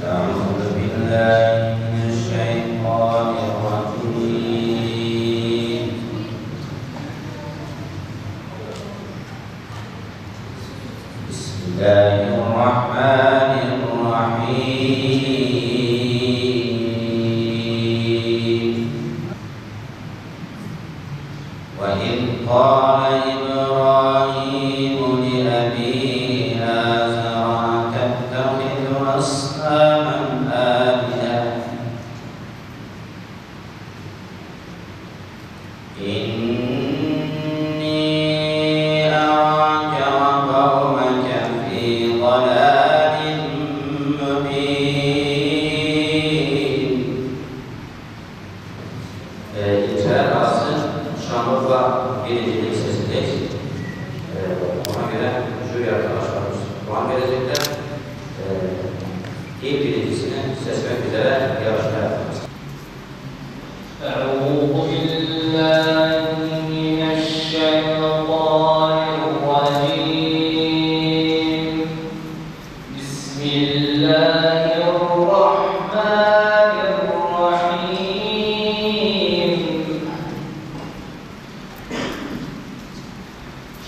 أعوذ بالله من الشيطان الرجيم. بسم الله الرحمن الرحيم. وإذ قال إبراهيم لأبيه آزر أتتخذ أصناما آلهة إني أراك وقومك في ضلال مبين. İlçeler arası Şanlıurfa Bilecik'in sesindeyiz. Ona göre jüri arkadaşlarımız puan verecekler. İlk birincisini seçmek üzere yarışma yapacağız. أعوذ بالله من الشيطان الرجيم. بسم الله الرحمن الرحيم.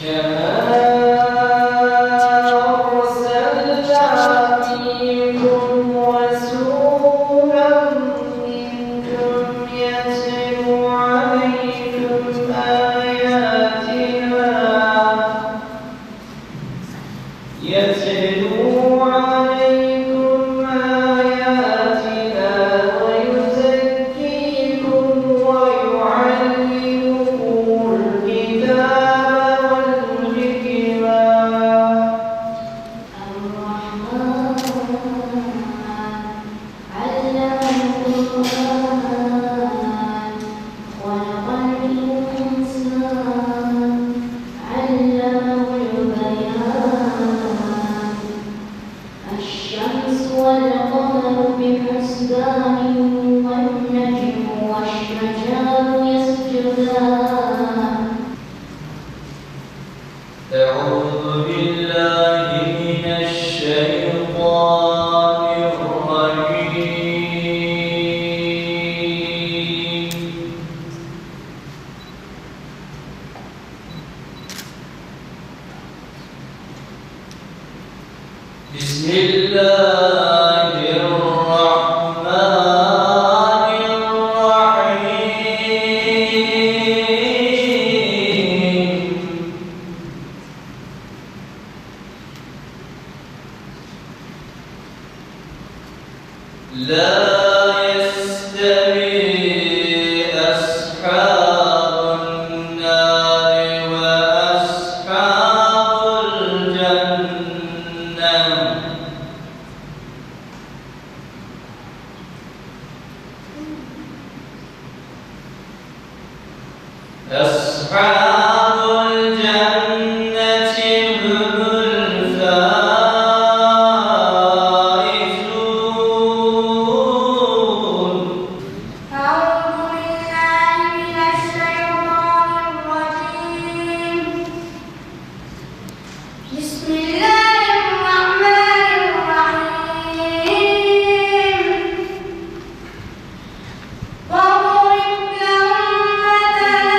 كما أرسلنا فيكم رسولا منكم يتلو عليكم آياتنا ويزكيكم ويعلمكم الكتاب والحكمة. الشمس والقمر بحسبان والنجم والشجر يسجدان. أعوذ بالله من الشيطان الرجيم. بسم الله الرحمن الرحيم. لا يستوي أصحاب النار وأصحاب الجنة. أصحاب الجنة هم الفائزون. أعوذ بالله من الشيطان الرجيم. بسم الله الرحمن الرحيم. واضرب لهم مثلا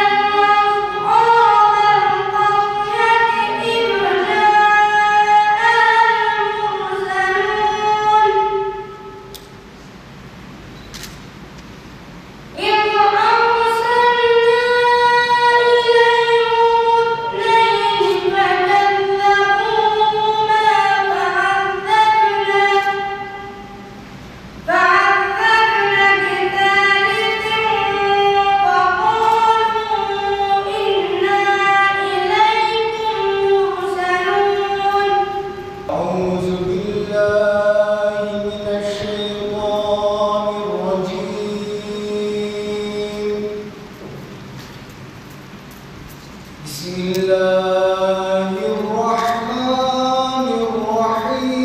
Bismillahirrahmanirrahim.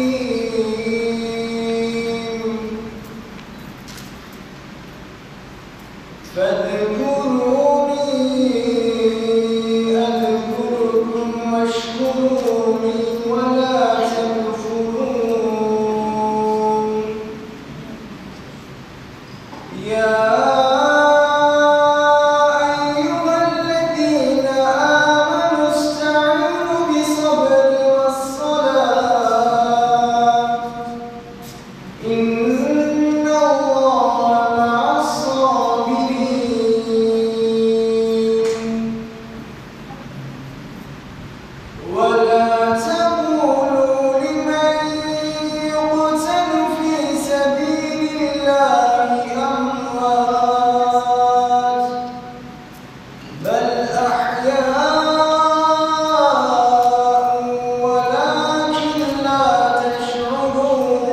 فاذكروني أذكركم واشكروا لي ولا تكفرون يا أيها الذين آمنوا استعينوا بالصبر والصلاة إن الله مع الصابرين ولا تقولوا لمن يقتل في سبيل الله أموات بل أحياء ولكن لا تشعرون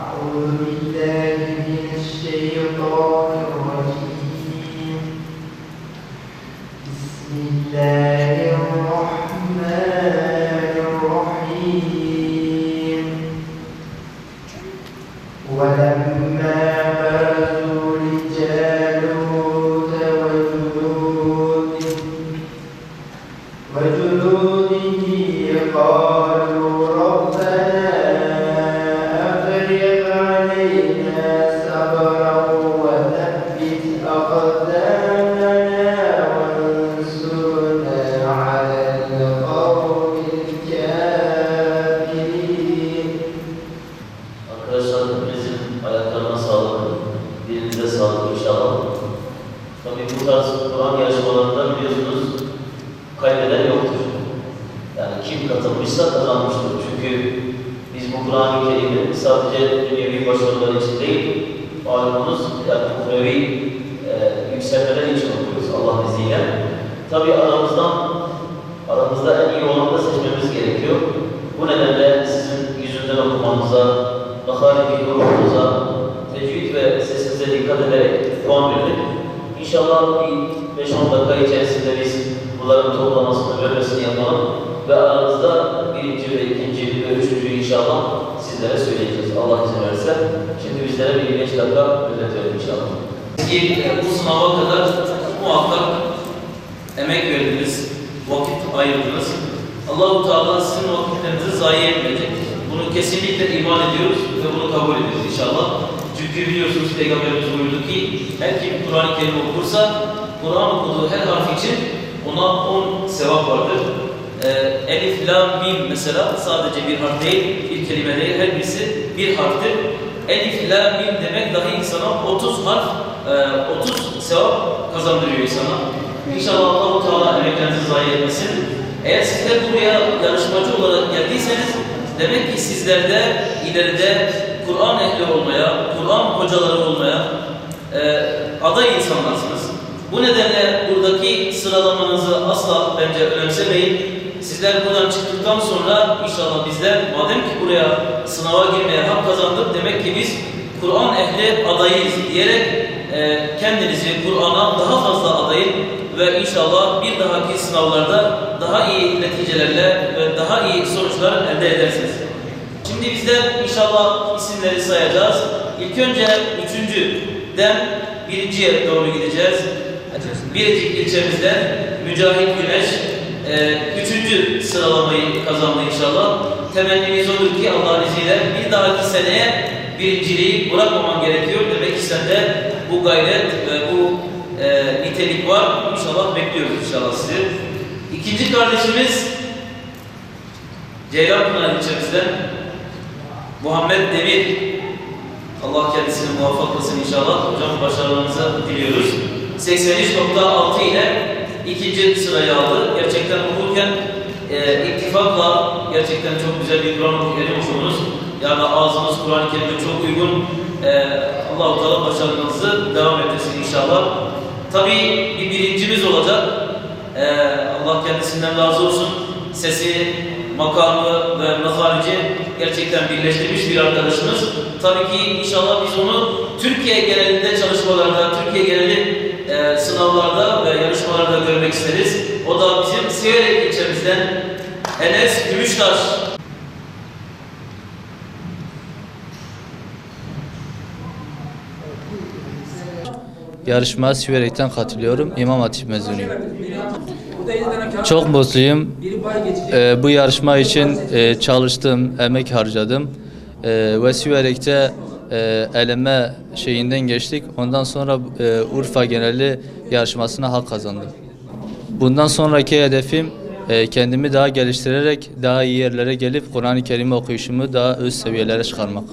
أعوذ بالله من الشيطان الرجيم بسم الله الرحمن الرحيم ولما برزوا لجالوت وجنوده قالوا ربنا أفرغ علينا صبرا وثبت أقدامنا وانصرنا على القوم الكافرين. Arkadaşlar hepinizin ayaklarına sağlık, dilinize sağlık inşallah. Tabii bu tarz Kur'an yarışmalarında biliyorsunuz kaybeden yoktur. Yani kim katılmışsa kazanmıştır. Çünkü biz bu Kur'an-ı Kerim'i sadece dünyevi başarılar için değil, malumunuz yani uhrevi yükselmeler için okuyoruz Allah'ın izniyle. Tabii aramızda en iyi olanı da seçmemiz gerekiyor. Bu nedenle sizin yüzünden okumanıza, maharif yorumunuza, tecvid ve sesinize dikkat ederek puan verdik. İnşallah bir 5-10 dakika içerisinde biz bunların toplamasını, bölmesini yapalım ve aranızda birinci ve ikinci ve üçüncüyü inşallah sizlere söyleyeceğiz. Allah izin verirse. Şimdi bizlere bir 5 dakika öğretiyorum inşallah. Bu sınava kadar muhakkak emek verdiniz, vakit ayırdınız. Allah-u Teala sizin vakitlerinizi zayi etmeyecek. Bunu kesinlikle iman ediyoruz ve bunu kabul ediyoruz inşallah. Çünkü biliyorsunuz Peygamberimiz buyurdu ki her kim Kur'an-ı Kerim okursa Kur'an okuduğu her harf için ona 10 sevap vardır. Elif, lam, mim mesela sadece bir harf değil, bir kelime değil, her birisi bir harftir. Elif, lam, mim demek dahi insana 30 harf, 30 sevap kazandırıyor insana. İnşallah Allah-u Teala emeklerinizi zayi etmesin. Eğer sizler buraya yarışmacı olarak geldiyseniz demek ki sizler de ileride Kur'an ehli olmaya, Kur'an hocaları olmaya aday insanlarsınız. Bu nedenle buradaki sıralamanızı asla bence önemsemeyin. Sizler buradan çıktıktan sonra inşallah bizler madem ki buraya sınava girmeye hak kazandık demek ki biz Kur'an ehli adayıyız diyerek kendinizi Kur'an'a daha fazla adayın ve inşallah bir dahaki sınavlarda daha iyi neticelerle ve daha iyi sonuçlar elde edersiniz. Şimdi bizler inşallah isimleri sayacağız. İlk önce 3.'den 1.'ye doğru gideceğiz. Birecik ilçemizden Mücahit Güneş 3. sıralamayı kazandı inşallah. Temennimiz olur ki Allah'ın izniyle bir dahaki seneye birinciliği bırakmaman gerekiyor. Demek ki sende bu gayret ve bu nitelik var. İnşallah bekliyoruz inşallah sizi. İkinci kardeşimiz Ceylanpınar ilçemizden Muhammed Demir. Allah kendisini muvaffak kılsın inşallah. Hocam başarılarınızı diliyoruz. 83.6 ile ikinci sırayı aldı. Gerçekten okurken ittifakla gerçekten çok güzel bir Kur'an okudunuz. Yani ağzınız Kur'an-ı Kerim'e çok uygun. Allah-u Teala başarılarınızı devam ettirsin inşallah. Tabii bir birincimiz olacak. Allah kendisinden razı olsun. Sesi, makamı ve maharici gerçekten birleştirmiş bir arkadaşımız. Tabii ki inşallah biz onu Türkiye genelinde çalışmalarda, Türkiye geneli sınavlarda ve yarışmalarda görmek isteriz. O da bizim Siverek ilçemizden Enes Gümüştaş. Yarışmaya Siverek'ten katılıyorum. İmam Hatip mezunuyum. Çok mutluyum. Bu yarışma için çalıştım, emek harcadım. Ve Siverek'te eleme şeyinden geçtik. Ondan sonra Urfa geneli yarışmasına hak kazandım. Bundan sonraki hedefim kendimi daha geliştirerek daha iyi yerlere gelip Kur'an-ı Kerim okuyuşumu daha üst seviyelere çıkarmak.